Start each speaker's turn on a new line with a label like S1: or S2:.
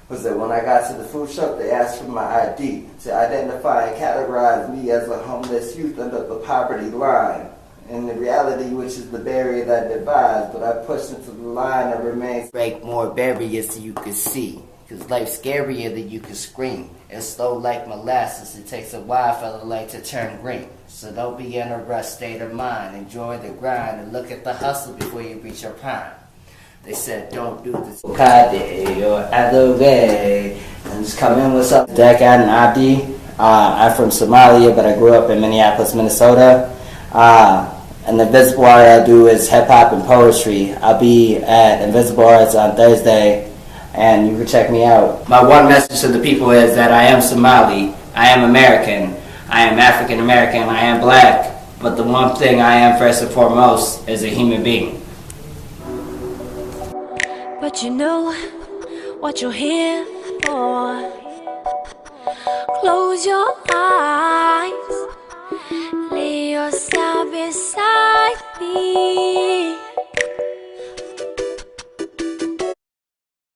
S1: was that when I got to the food shop, they asked for my ID to identify and categorize me as a homeless youth under the poverty line. And the reality, which is the barrier that divides, but I pushed into the line and remains. Break more barriers so you can see, cause life's scarier than you can scream. It's slow like molasses, it takes a while for the light to turn green. So don't be in a rush state of mind, enjoy the grind and look at the hustle before you reach your prime. They said don't do this Ka Joog or other way. And just come in with something. Deeq and Abdi. I'm from Somalia, but I grew up in Minneapolis, Minnesota. And the Invisible Art I do is hip hop and poetry. I'll be at Invisible Arts on Thursday, and you can check me out. My one message to the people is that I am Somali, I am American, I am African American, I am black, but the one thing I am first and foremost is a human being.
S2: But you know what you're here for. Close your eyes, lay yourself beside me.